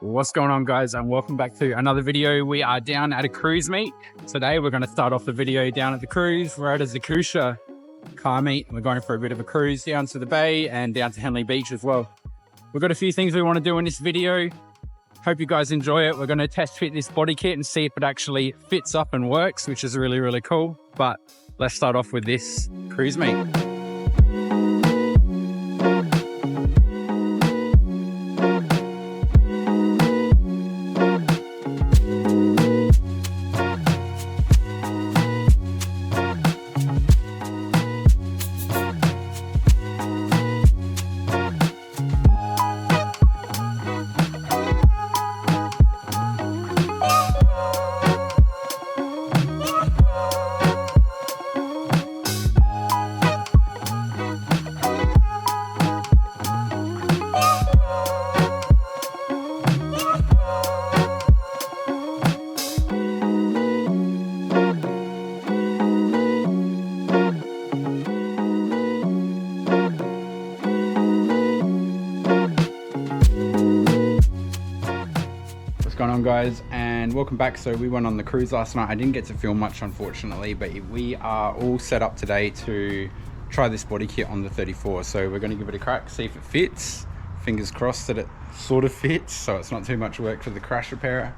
What's going on, guys, and welcome back to another video. We are down at a cruise meet. Today we're going to start off the video down at the cruise. We're at a Zakusha car meet. We're going for a bit of a cruise down to the bay and down to Henley Beach as well. We've got a few things we want to do in this video. Hope you guys enjoy it. We're going to test fit this body kit and see if it actually fits up and works, which is really, really cool. But let's start off with this cruise meet. Going on, guys, and welcome back. So we went on the cruise last night. I didn't get to film much, unfortunately, but we are all set up today to try this body kit on the 34. So we're going to give it a crack, see if it fits. Fingers crossed that it sort of fits, so it's not too much work for the crash repairer.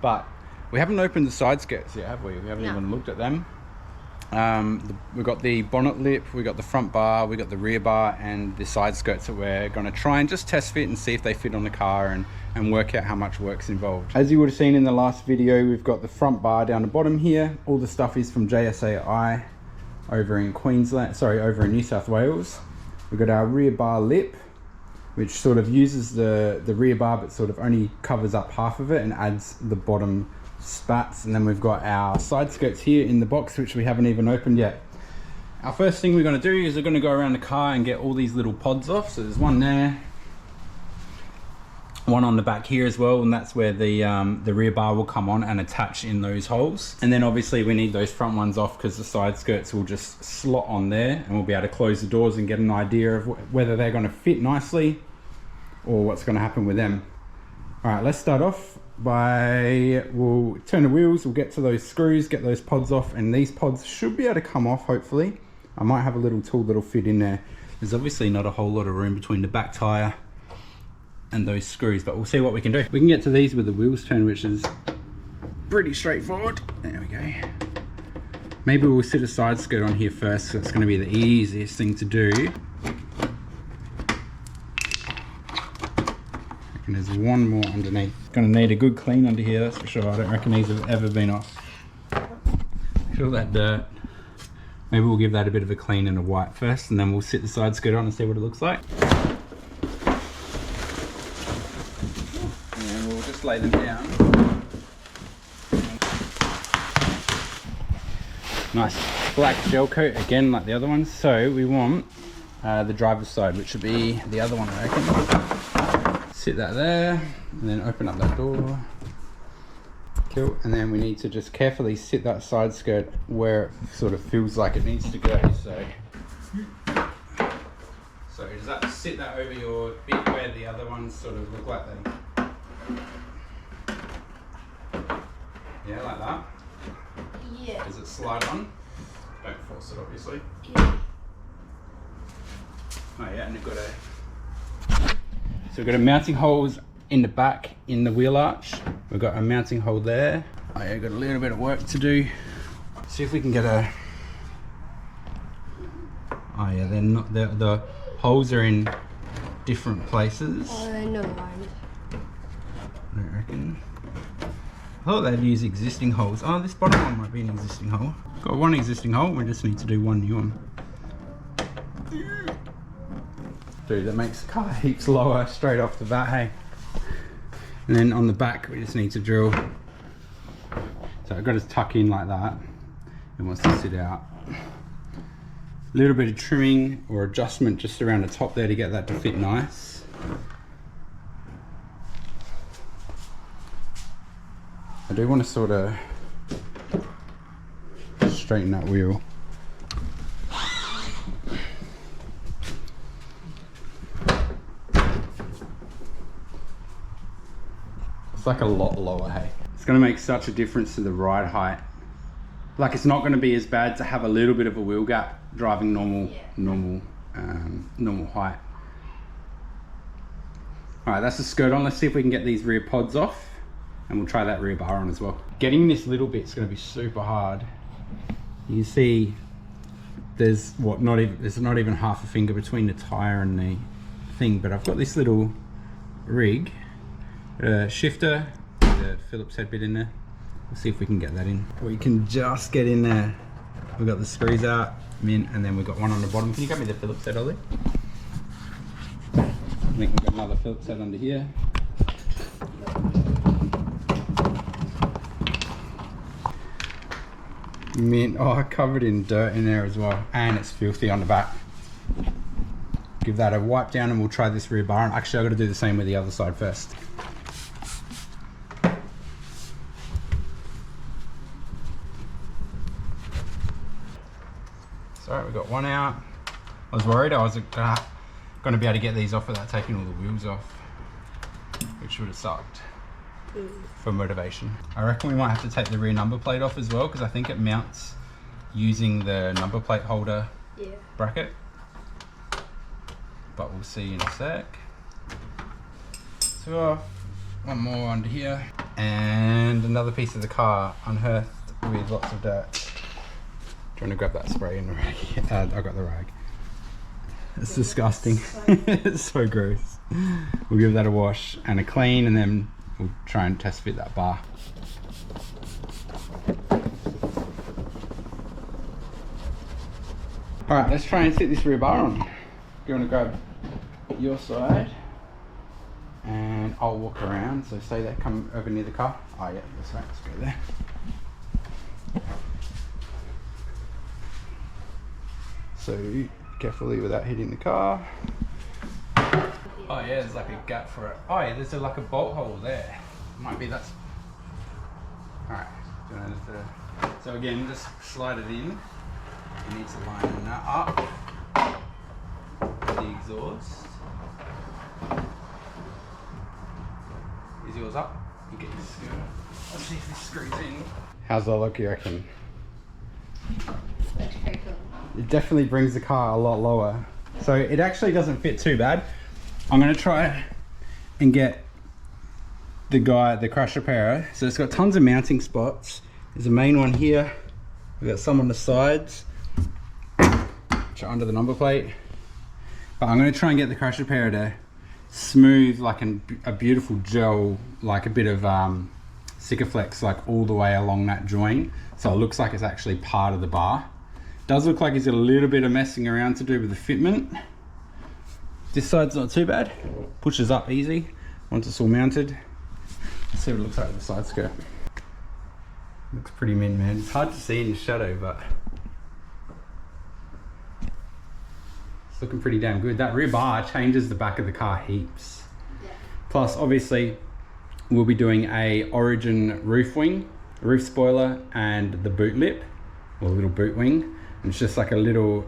But we haven't opened the side skirts yet, have we? We haven't even looked at them. We've got the bonnet lip, we got the front bar, we got the rear bar, and the side skirts that we're going to try and just test fit and see if they fit on the car and work out how much work's involved. As you would have seen in the last video, we've got the front bar down the bottom here. All the stuff is from JSAI over in Queensland, sorry, over in New South Wales. We've got our rear bar lip, which sort of uses the rear bar but sort of only covers up half of it and adds the bottom spats. And then we've got our side skirts here in the box, which we haven't even opened yet. Our first thing we're going to do is we're going to go around the car and get all these little pods off. So there's one there, one on the back here as well, and that's where the rear bar will come on and attach in those holes. And then obviously we need those front ones off because the side skirts will just slot on there, and we'll be able to close the doors and get an idea of whether they're going to fit nicely or what's going to happen with them. All right, let's start off by, we'll turn the wheels, we'll get to those screws, get those pods off, and these pods should be able to come off, hopefully. I might have a little tool that'll fit in there. There's obviously not a whole lot of room between the back tire and those screws, but we'll see what we can do. We can get to these with the wheels turned, which is pretty straightforward. There we go. Maybe we'll sit a side skirt on here first, so it's going to be the easiest thing to do. And there's one more underneath. Gonna need a good clean under here, that's for sure. I don't reckon these have ever been off. Look at all that dirt. Maybe we'll give that a bit of a clean and a wipe first, and then we'll sit the side skirt on and see what it looks like. And we'll just lay them down. Nice black gel coat again, like the other ones. So we want the driver's side, which would be the other one, I reckon. Sit that there, and then open up that door. Cool. And then we need to just carefully sit that side skirt where it sort of feels like it needs to go. So does that sit that over your bit where the other ones sort of look like they? Yeah, like that. Yeah. Does it slide on? Don't force it, obviously. Yeah. Oh yeah, and you've got a. So we've got a mounting holes in the back in the wheel arch. We've got a mounting hole there. Oh yeah, got a little bit of work to do. See if we can get a. Oh yeah, they're not. The holes are in different places. No mind. I don't reckon. I thought they'd use existing holes. Oh, this bottom one might be an existing hole. Got one existing hole. We just need to do one new one. Dude, that makes the car heaps lower straight off the bat, hey? And then on the back, we just need to drill. So I've got to tuck in like that. It wants to sit out. A little bit of trimming or adjustment just around the top there to get that to fit nice. I do want to sort of straighten that wheel. It's like a lot lower, hey. It's gonna make such a difference to the ride height. Like it's not gonna be as bad to have a little bit of a wheel gap driving normal height. All right, that's the skirt on. Let's see if we can get these rear pods off, and we'll try that rear bar on as well. Getting this little bit's gonna be super hard. You see, there's not even half a finger between the tire and the thing, but I've got this little rig, shifter, the Phillips head bit in there. We'll see if we can get that in. We can just get in there. We've got the screws out, in, and then we've got one on the bottom. Can you get me the Phillips head, Ollie? I think we've got another Phillips head under here. Covered in dirt in there as well, and it's filthy on the back. Give that a wipe down and we'll try this rear bar. And actually I've got to do the same with the other side first. So we've got one out. I was worried I was going to be able to get these off without taking all the wheels off, which would have sucked for motivation. I reckon we might have to take the rear number plate off as well, because I think it mounts using the number plate holder bracket. But we'll see in a sec. So one more under here, and another piece of the car unearthed with lots of dirt. Trying to grab that spray in the rag. I got the rag. It's disgusting. It's so gross. We'll give that a wash and a clean, and then we'll try and test fit that bar. All right, let's try and sit this rear bar on. You want to grab your side, and I'll walk around. So stay there, come over near the car. Oh yeah, that's right, let's go there. So carefully without hitting the car. Oh yeah, there's like a gap for it. Oh yeah, there's like a bolt hole there. Might be that's... Alright, so again, just slide it in. You need to line that up. The exhaust. Is yours up? You get your screw. Let's see if this screws in. How's that look, you reckon? Looks pretty cool. It definitely brings the car a lot lower. So it actually doesn't fit too bad. I'm gonna try and get the crash repairer. So it's got tons of mounting spots. There's a main one here. We've got some on the sides, which are under the number plate. But I'm gonna try and get the crash repairer to smooth like a beautiful gel, like a bit of Sikaflex, like all the way along that joint. So it looks like it's actually part of the bar. Does look like it's got a little bit of messing around to do with the fitment. This side's not too bad. Pushes up easy once it's all mounted. Let's see what it looks like with the side skirt. Looks pretty mint, man. It's hard to see in the shadow, but it's looking pretty damn good. That rear bar changes the back of the car heaps. Yeah. Plus, obviously, we'll be doing a Origin roof wing, roof spoiler, and the boot lip, or little boot wing. And it's just like a little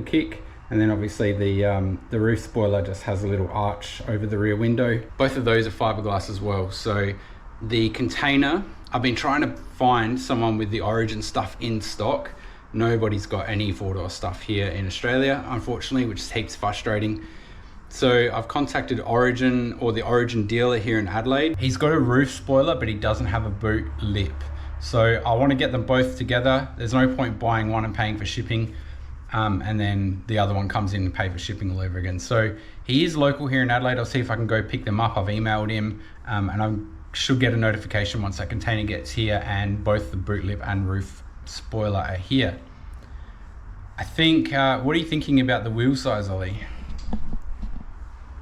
kick. And then obviously the roof spoiler just has a little arch over the rear window. Both of those are fiberglass as well. So the container, I've been trying to find someone with the Origin stuff in stock. Nobody's got any four-door stuff here in Australia, unfortunately, which is heaps frustrating. So I've contacted Origin, or the Origin dealer here in Adelaide. He's got a roof spoiler, but he doesn't have a boot lip. So I want to get them both together. There's no point buying one and paying for shipping, and then the other one comes in and pay for shipping all over again. So he is local here in Adelaide. I'll see if I can go pick them up. I've emailed him, and I should get a notification once that container gets here and both the boot lip and roof spoiler are here. I think, what are you thinking about the wheel size, Ollie?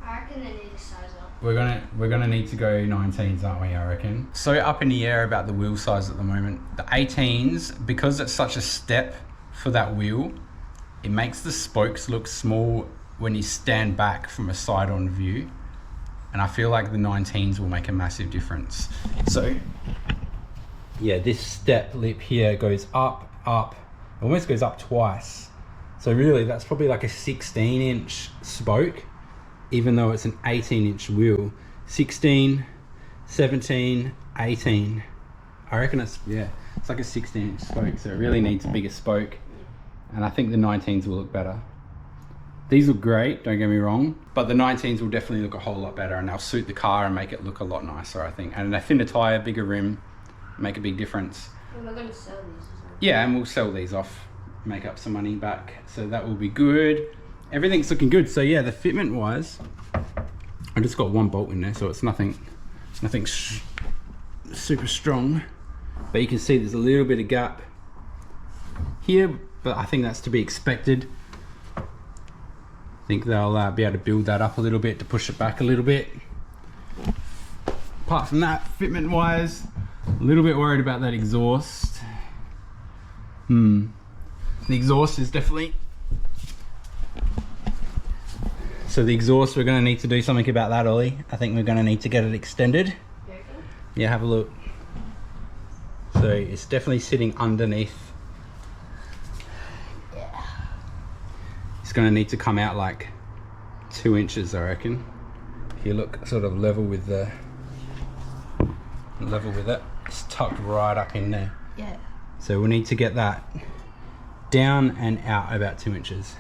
I reckon they need to size up. We're gonna need to go 19s, aren't we, I reckon? So up in the air about the wheel size at the moment. The 18s, because it's such a step for that wheel, it makes the spokes look small when you stand back from a side-on view. And I feel like the 19s will make a massive difference. So yeah, this step lip here goes up, almost goes up twice. So really that's probably like a 16-inch spoke, even though it's an 18-inch wheel. 16, 17, 18. I reckon it's, yeah, it's like a 16-inch spoke, so it really needs a bigger spoke. And I think the 19s will look better. These look great, don't get me wrong, but the 19s will definitely look a whole lot better, and they'll suit the car and make it look a lot nicer, I think. And a thinner tyre, bigger rim, make a big difference. Well, we're going to sell these as well. Yeah, and we'll sell these off, make up some money back, so that will be good. Everything's looking good. So yeah, the fitment wise, I just got one bolt in there, so it's nothing super strong, but you can see there's a little bit of gap here, but I think that's to be expected. I think they'll be able to build that up a little bit to push it back a little bit. Apart from that, fitment wise, a little bit worried about that exhaust. The exhaust is definitely, so the exhaust, we're going to need to do something about that, Ollie. I think we're going to need to get it extended. Yeah, have a look. So it's definitely sitting underneath. Yeah. It's going to need to come out like 2 inches, I reckon. If you look sort of level with it, it's tucked right up in there. Yeah. So we need to get that down and out about 2 inches.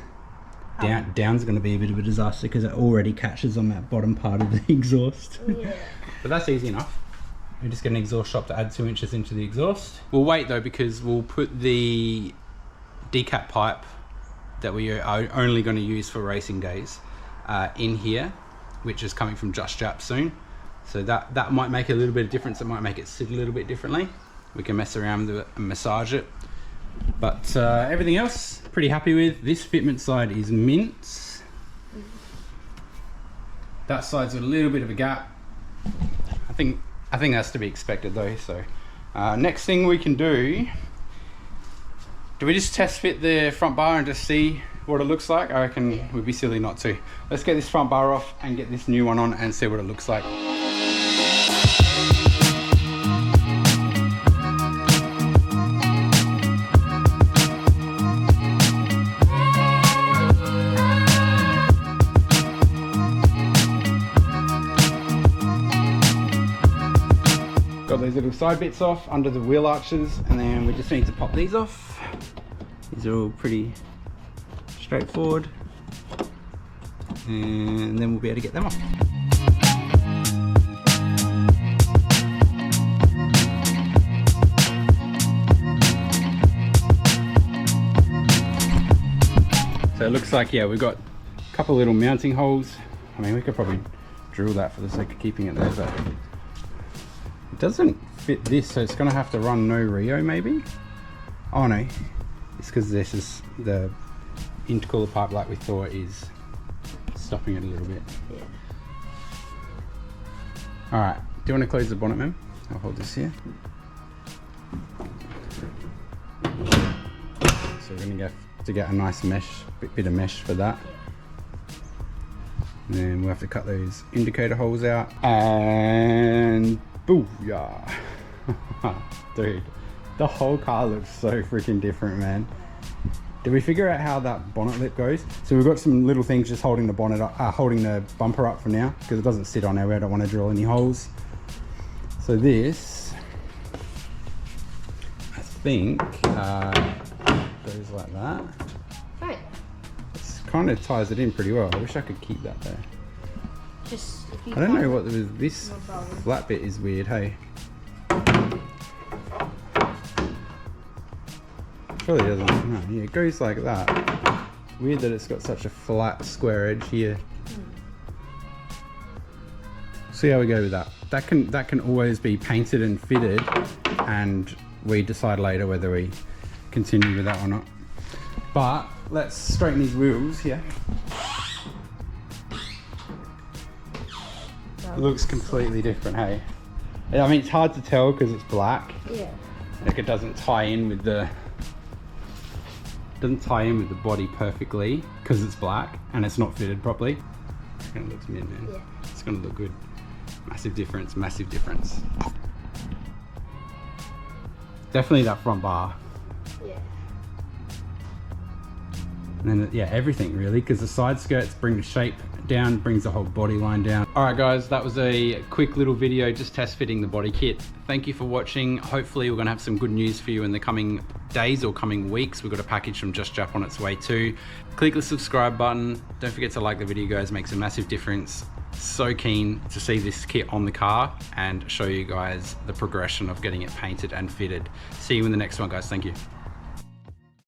Down's going to be a bit of a disaster because it already catches on that bottom part of the exhaust. Yeah. But that's easy enough. We just get an exhaust shop to add 2 inches into the exhaust. We'll wait though, because we'll put the decap pipe that we are only going to use for racing days in here, which is coming from Just Jap soon. So that might make a little bit of difference. It might make it sit a little bit differently. We can mess around with it and massage it. But everything else, pretty happy with. This fitment side is mint. That side's got a little bit of a gap. I think that's to be expected though. So next thing we can do we just test fit the front bar and just see what it looks like? I reckon we'd be silly not to. Let's get this front bar off and get this new one on and see what it looks like. Got those little side bits off under the wheel arches, and then we just need to pop these off. These are all pretty straightforward, and then we'll be able to get them off. So it looks like, yeah, we've got a couple little mounting holes. I mean, we could probably drill that for the sake of keeping it there, but it doesn't fit this, so it's gonna have to run no Rio maybe. Oh no, it's because this is the intercooler pipe, like we thought, is stopping it a little bit. Yeah. All right, do you want to close the bonnet, ma'am? I'll hold this here. So we're gonna have to get a nice mesh, bit of mesh for that. And then we'll have to cut those indicator holes out, and booyah. Dude, the whole car looks so freaking different, man. Did we figure out how that bonnet lip goes? So we've got some little things just holding the bonnet up, holding the bumper up for now, because it doesn't sit on there. I don't want to drill any holes. So this, I think, goes like that. Right. It kind of ties it in pretty well. I wish I could keep that there. Just if you I don't know what this flat bit is weird, hey? Surely doesn't, no, yeah, it goes like that. Weird that it's got such a flat square edge here. See how we go with that. That can always be painted and fitted, and we decide later whether we continue with that or not. But let's straighten these wheels here. It looks completely different, hey? I mean, it's hard to tell because it's black. Yeah. Like, it doesn't tie in with the body perfectly because it's black and it's not fitted properly. It's gonna look mint, man. Yeah. It's gonna look good. Massive difference, massive difference. Definitely that front bar. Yeah. And then, yeah, everything really, because the side skirts bring the shape down, brings the whole body line down. All right guys, that was a quick little video just test fitting the body kit. Thank you for watching. Hopefully we're gonna have some good news for you in the coming days or coming weeks. We've got a package from Just Jap on its way too. Click the subscribe button. Don't forget to like the video guys, makes a massive difference. So keen to see this kit on the car and show you guys the progression of getting it painted and fitted. See you in the next one guys, thank you.